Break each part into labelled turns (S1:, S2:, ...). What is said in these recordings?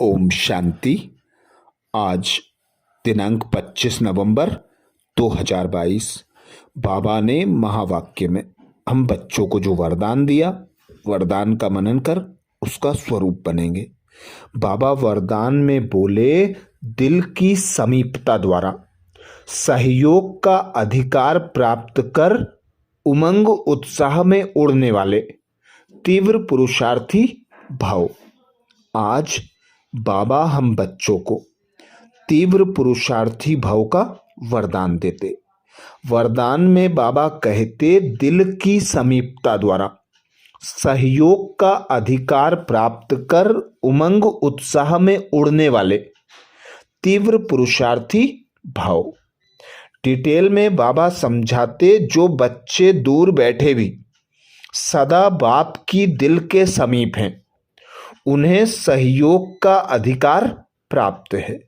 S1: ओम शांति। आज दिनांक 25 नवंबर 2022 बाबा ने महावाक्य में हम बच्चों को जो वरदान दिया, वरदान का मनन कर उसका स्वरूप बनेंगे। बाबा वरदान में बोले, दिल की समीपता द्वारा सहयोग का अधिकार प्राप्त कर उमंग उत्साह में उड़ने वाले तीव्र पुरुषार्थी भाव। आज बाबा हम बच्चों को तीव्र पुरुषार्थी भाव का वरदान देते। वरदान में बाबा कहते, दिल की समीपता द्वारा सहयोग का अधिकार प्राप्त कर उमंग उत्साह में उड़ने वाले तीव्र पुरुषार्थी भाव। डिटेल में बाबा समझाते, जो बच्चे दूर बैठे भी सदा बाप की दिल के समीप हैं, उन्हें सहयोग का अधिकार प्राप्त है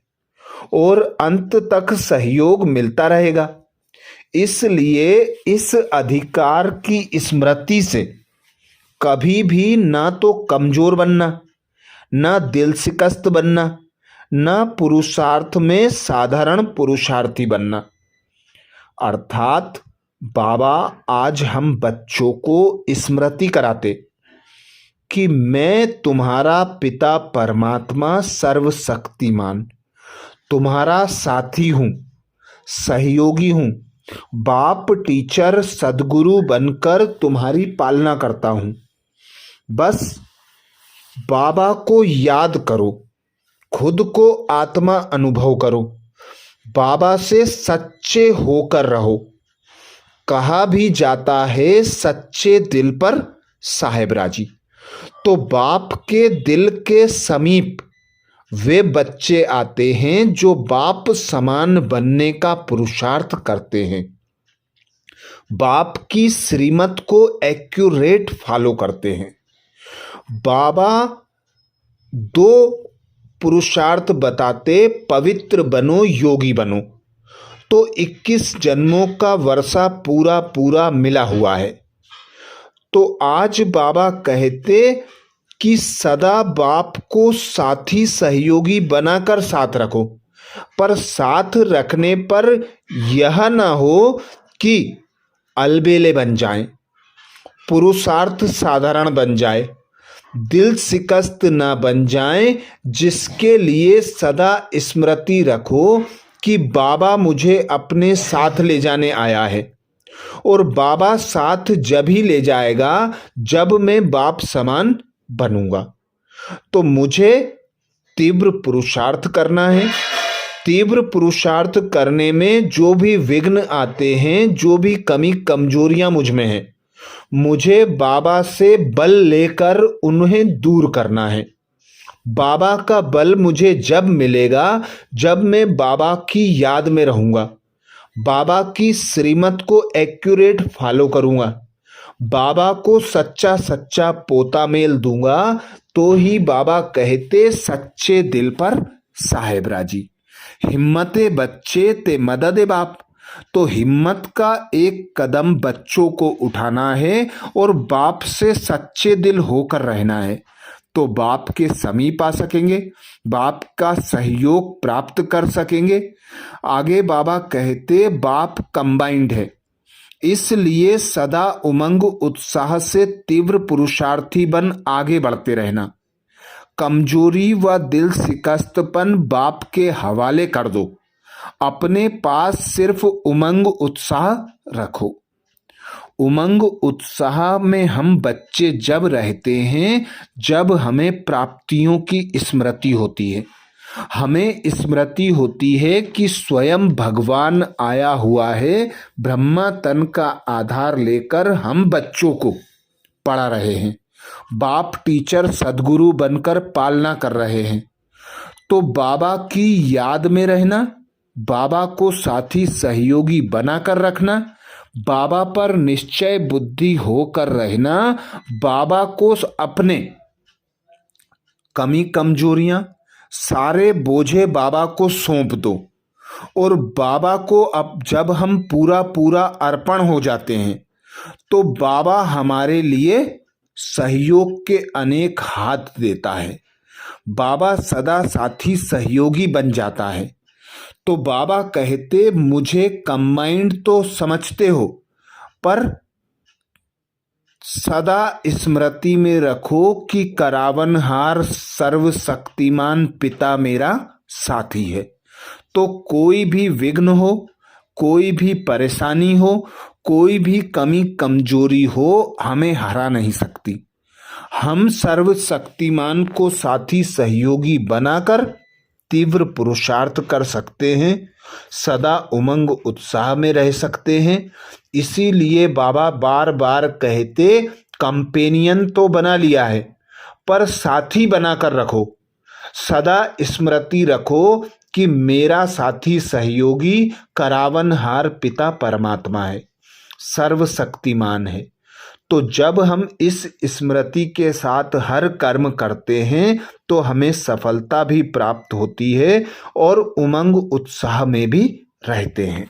S1: और अंत तक सहयोग मिलता रहेगा। इसलिए इस अधिकार की स्मृति से कभी भी ना तो कमजोर बनना, ना दिल शिकस्त बनना, ना पुरुषार्थ में साधारण पुरुषार्थी बनना। अर्थात बाबा आज हम बच्चों को स्मृति कराते कि मैं तुम्हारा पिता परमात्मा सर्वशक्तिमान तुम्हारा साथी हूँ, सहयोगी हूँ, बाप टीचर सदगुरु बनकर तुम्हारी पालना करता हूँ। बस बाबा को याद करो, खुद को आत्मा अनुभव करो, बाबा से सच्चे होकर रहो। कहा भी जाता है, सच्चे दिल पर साहेब राजी। तो बाप के दिल के समीप वे बच्चे आते हैं जो बाप समान बनने का पुरुषार्थ करते हैं, बाप की श्रीमत को एक्यूरेट फॉलो करते हैं। बाबा दो पुरुषार्थ बताते, पवित्र बनो, योगी बनो। तो 21 जन्मों का वर्षा पूरा पूरा मिला हुआ है। तो आज बाबा कहते कि सदा बाप को साथी सहयोगी बनाकर साथ रखो, पर साथ रखने पर यह ना हो कि अलबेले बन जाएं, पुरुषार्थ साधारण बन जाए, दिल शिकस्त ना बन जाए। जिसके लिए सदा स्मृति रखो कि बाबा मुझे अपने साथ ले जाने आया है और बाबा साथ जब ही ले जाएगा जब मैं बाप समान बनूंगा। तो मुझे तीव्र पुरुषार्थ करना है। तीव्र पुरुषार्थ करने में जो भी विघ्न आते हैं, जो भी कमी कमजोरियां मुझ में हैं, मुझे बाबा से बल लेकर उन्हें दूर करना है। बाबा का बल मुझे जब मिलेगा जब मैं बाबा की याद में रहूंगा, बाबा की श्रीमत को एक्यूरेट फॉलो करूंगा, बाबा को सच्चा सच्चा पोता मेल दूंगा। तो ही बाबा कहते, सच्चे दिल पर साहेब राजी। हिम्मते बच्चे ते मदद बाप। तो हिम्मत का एक कदम बच्चों को उठाना है और बाप से सच्चे दिल होकर रहना है, तो बाप के समीप आ सकेंगे, बाप का सहयोग प्राप्त कर सकेंगे। आगे बाबा कहते, बाप कंबाइंड है, इसलिए सदा उमंग उत्साह से तीव्र पुरुषार्थी बन आगे बढ़ते रहना। कमजोरी व दिल शिकस्तपन बाप के हवाले कर दो, अपने पास सिर्फ उमंग उत्साह रखो। उमंग उत्साह में हम बच्चे जब रहते हैं, जब हमें प्राप्तियों की स्मृति होती है, हमें स्मृति होती है कि स्वयं भगवान आया हुआ है, ब्रह्मा तन का आधार लेकर हम बच्चों को पढ़ा रहे हैं, बाप टीचर सदगुरु बनकर पालना कर रहे हैं। तो बाबा की याद में रहना, बाबा को साथी सहयोगी बनाकर रखना, बाबा पर निश्चय बुद्धि होकर रहना, बाबा को अपने कमी कमजोरियां सारे बोझे बाबा को सौंप दो। और बाबा को अब जब हम पूरा पूरा अर्पण हो जाते हैं, तो बाबा हमारे लिए सहयोग के अनेक हाथ देता है। बाबा सदा साथी सहयोगी बन जाता है। तो बाबा कहते, मुझे कंबाइंड तो समझते हो, पर सदा स्मृति में रखो कि करावनहार सर्वशक्तिमान पिता मेरा साथी है। तो कोई भी विघ्न हो, कोई भी परेशानी हो, कोई भी कमी कमजोरी हो, हमें हरा नहीं सकती। हम सर्वशक्तिमान को साथी सहयोगी बनाकर तीव्र पुरुषार्थ कर सकते हैं, सदा उमंग उत्साह में रह सकते हैं। इसीलिए बाबा बार बार कहते, कंपेनियन तो बना लिया है, पर साथी बनाकर रखो। सदा स्मृति रखो कि मेरा साथी सहयोगी करावनहार पिता परमात्मा है, सर्वशक्तिमान है। तो जब हम इस स्मृति के साथ हर कर्म करते हैं तो हमें सफलता भी प्राप्त होती है और उमंग उत्साह में भी रहते हैं।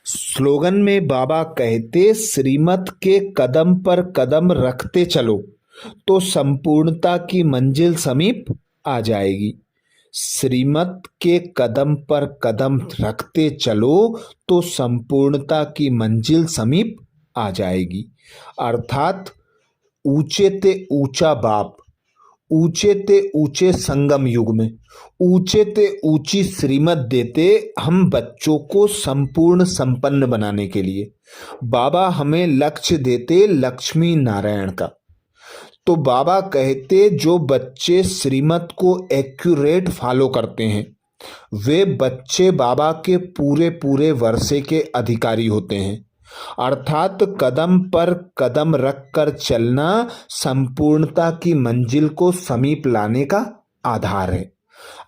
S1: स्लोगन में बाबा कहते, श्रीमत के कदम पर कदम रखते चलो तो संपूर्णता की मंजिल समीप आ जाएगी। श्रीमत के कदम पर कदम रखते चलो तो संपूर्णता की मंजिल समीप आ जाएगी। अर्थात ऊंचे ते ऊंचा बाप, ऊंचे ते ऊंचे संगम युग में ऊंचे ते ऊंची श्रीमत देते हम बच्चों को संपूर्ण संपन्न बनाने के लिए। बाबा हमें लक्ष्य देते लक्ष्मी नारायण का। तो बाबा कहते, जो बच्चे श्रीमत को एक्यूरेट फॉलो करते हैं वे बच्चे बाबा के पूरे पूरे वर्षे के अधिकारी होते हैं। अर्थात कदम पर कदम रख कर चलना संपूर्णता की मंजिल को समीप लाने का आधार है।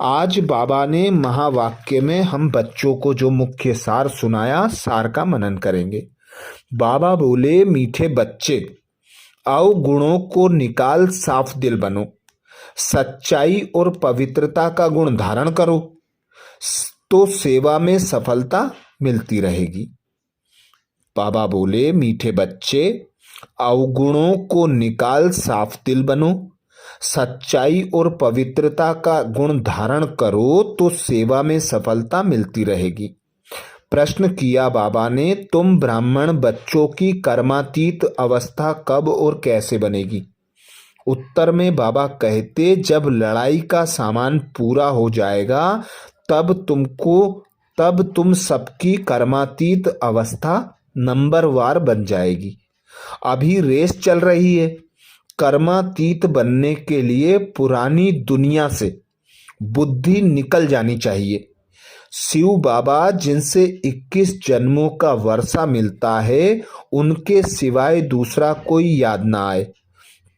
S1: आज बाबा ने महावाक्य में हम बच्चों को जो मुख्य सार सुनाया, सार का मनन करेंगे। बाबा बोले, मीठे बच्चे, आओ गुणों को निकाल साफ दिल बनो, सच्चाई और पवित्रता का गुण धारण करो, तो सेवा में सफलता मिलती रहेगी। बाबा बोले, मीठे बच्चे, अवगुणों को निकाल साफ दिल बनो, सच्चाई और पवित्रता का गुण धारण करो तो सेवा में सफलता मिलती रहेगी। प्रश्न किया बाबा ने, तुम ब्राह्मण बच्चों की कर्मातीत अवस्था कब और कैसे बनेगी? उत्तर में बाबा कहते, जब लड़ाई का सामान पूरा हो जाएगा तब तुम सबकी कर्मातीत अवस्था नंबरवार बन जाएगी। अभी रेस चल रही है। कर्मातीत बनने के लिए पुरानी दुनिया से बुद्धि निकल जानी चाहिए। शिव बाबा जिनसे 21 जन्मों का वर्षा मिलता है, उनके सिवाय दूसरा कोई याद ना आए,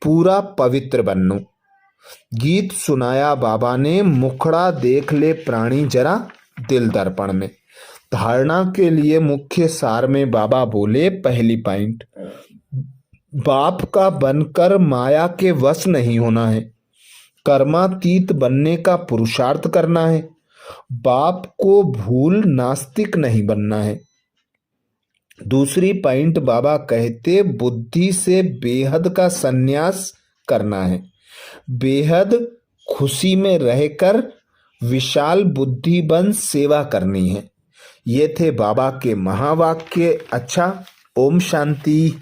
S1: पूरा पवित्र बनो। गीत सुनाया बाबा ने, मुखड़ा देख ले प्राणी जरा दिल दर्पण में। धारणा के लिए मुख्य सार में बाबा बोले, पहली पॉइंट, बाप का बनकर माया के वश नहीं होना है, कर्मातीत बनने का पुरुषार्थ करना है, बाप को भूल नास्तिक नहीं बनना है। दूसरी पॉइंट बाबा कहते, बुद्धि से बेहद का संन्यास करना है, बेहद खुशी में रहकर विशाल बुद्धि बन सेवा करनी है। ये थे बाबा के महावाक्य। अच्छा, ओम शांति।